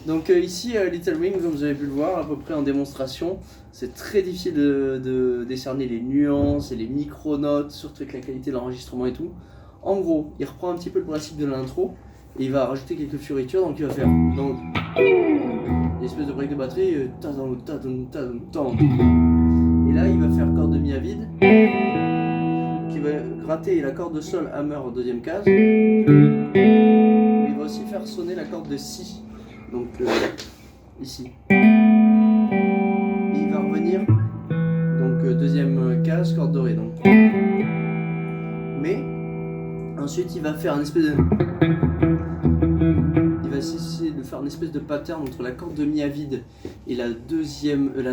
Donc ici, Little Wing, comme vous avez pu le voir à peu près en démonstration, c'est très difficile de décerner les nuances et les micro-notes, surtout avec la qualité de l'enregistrement et tout. En gros, il reprend un petit peu le principe de l'intro et il va rajouter quelques fioritures, donc il va faire donc, une espèce de break de batterie, tadam, tadam, tadam, tadam. Et là, il va faire corde de mi à vide, qui va gratter la corde de sol hammer en deuxième case. Et il va aussi faire sonner la corde de si, donc ici. Et il va revenir, donc deuxième case, corde dorée. Donc. Mais ensuite, il va faire un espèce de. Il va essayer de faire une espèce de pattern entre la corde de mi à vide et la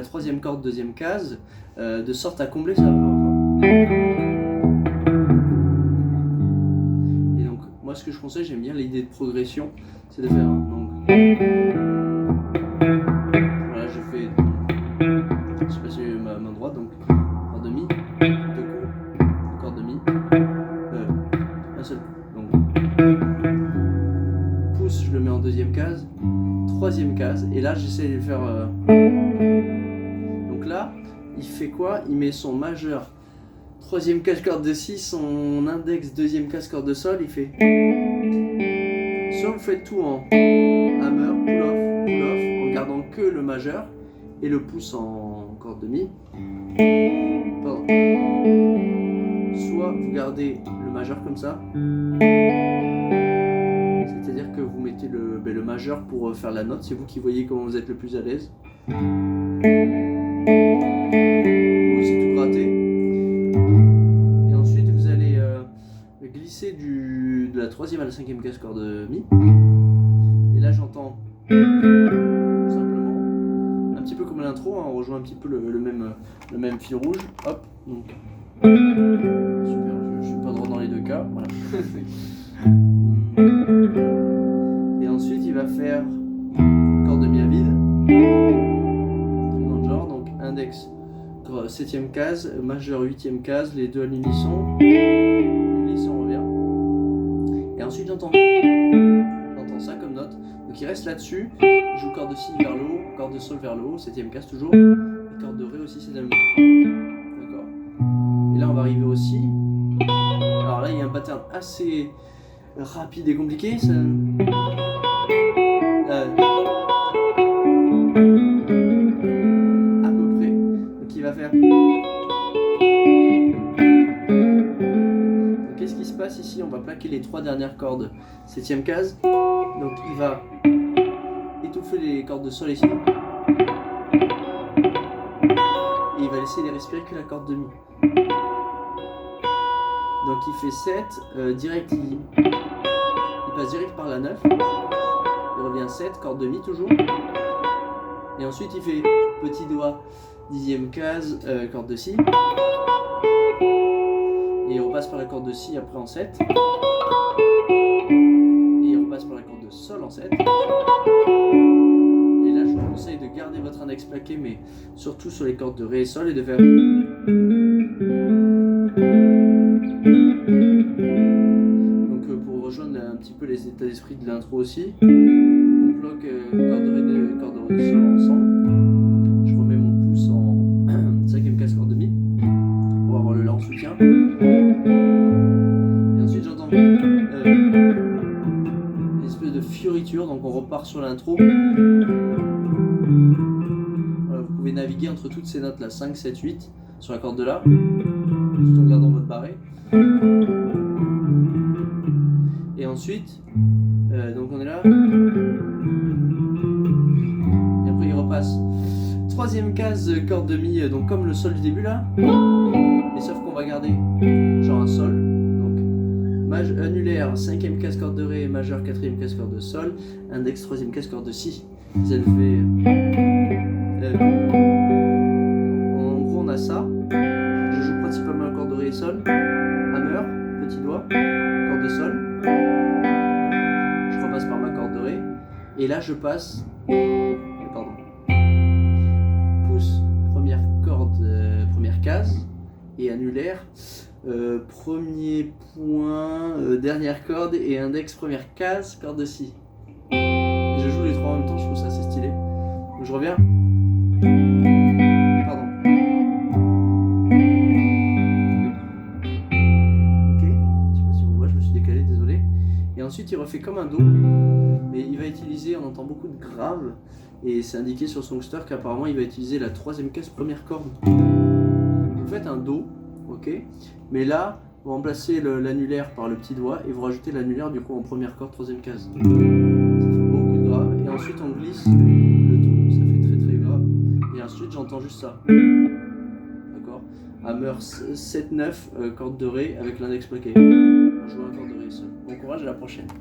troisième corde deuxième case, de sorte à combler ça. Et donc moi ce que je conseille, j'aime bien l'idée de progression, c'est de faire donc voilà, je fais, je sais pas si j'ai ma main droite, donc corde de mi, deux coups, corde de mi, un seul coup, donc pouce, je le mets en deuxième case, troisième case, et là j'essaie de faire donc là il fait quoi? Il met son majeur troisième case corde de si, son index deuxième case corde de sol, il fait. Soit vous faites tout en hammer, pull off, en gardant que le majeur et le pouce en corde de mi. Pardon. Soit vous gardez le majeur comme ça, c'est-à-dire que vous mettez le majeur pour faire la note, c'est vous qui voyez comment vous êtes le plus à l'aise. Vous aussi tout gratter. Glisser de la troisième à la cinquième case corde mi. Et là j'entends simplement, un petit peu comme l'intro, hein, on rejoint un petit peu le même fil rouge. Hop, donc super, je suis pas droit dans les deux cas. Voilà. Et ensuite il va faire corde de mi à vide, dans le genre, donc index 7ème case, majeur 8ème case, les deux à l'unisson. Si on revient. Et ensuite j'entends ça comme note. Donc il reste là-dessus. Je joue corde de si vers le haut, corde de sol vers le haut, 7ème case toujours. Et corde de ré aussi c'est la même. D'accord. Et là on va arriver aussi. Alors là il y a un pattern assez rapide et compliqué. Ça... à peu près. Donc il va faire. Qu'est-ce qui se passe ici? On va plaquer les trois dernières cordes 7ème case, donc il va étouffer les cordes de sol ici et il va laisser les respirer que la corde de mi. Donc il fait 7, direct il passe direct par la 9, il revient 7, corde de mi toujours, et ensuite il fait petit doigt 10ème case, corde de si. Et il repasse par la corde de si après en 7. Et il repasse par la corde de sol en 7. Et là je vous conseille de garder votre index plaqué, mais surtout sur les cordes de ré et sol, et de faire. Donc pour rejoindre un petit peu les états d'esprit de l'intro aussi, on bloque corde de ré de sol ensemble. Je remets mon pouce en 5ème case corde de mi pour avoir le la en soutien. Et ensuite j'entends une espèce de fioriture, donc on repart sur l'intro. Voilà, vous pouvez naviguer entre toutes ces notes là, 5, 7, 8 sur la corde de la, tout en gardant votre barré. Et ensuite, donc on est là. Et après il repasse. Troisième case, corde de mi, donc comme le sol du début là. Et sauf qu'on va garder genre un sol. Donc annulaire, 5ème case corde de ré, majeur 4ème case corde de sol, index 3ème case corde de si. Ça fait. En gros on a ça. Je joue principalement corde de ré et sol. Hammer, petit doigt, corde de sol. Je repasse par ma corde de ré. Et là je passe. Pardon. Pouce, première corde, première case. Et annulaire, premier point, dernière corde, et index première case, corde de si. Et je joue les trois en même temps, je trouve ça je reviens. Pardon. Ok, je sais pas si on voit, je me suis décalé, désolé. Et ensuite il refait comme un Do, mais il va utiliser, on entend beaucoup de graves, et c'est indiqué sur Songster qu'apparemment il va utiliser la troisième caisse première corde. Vous faites un Do, ok, mais là vous remplacez l'annulaire par le petit doigt et vous rajoutez l'annulaire du coup en première corde, troisième case. Ça fait beaucoup de graves, et ensuite on glisse le Do, ça fait très très grave, et ensuite j'entends juste ça. D'accord, Hammer 7-9, corde de Ré avec l'index plaqué. On joue un corde de Ré seul. Bon courage, à la prochaine.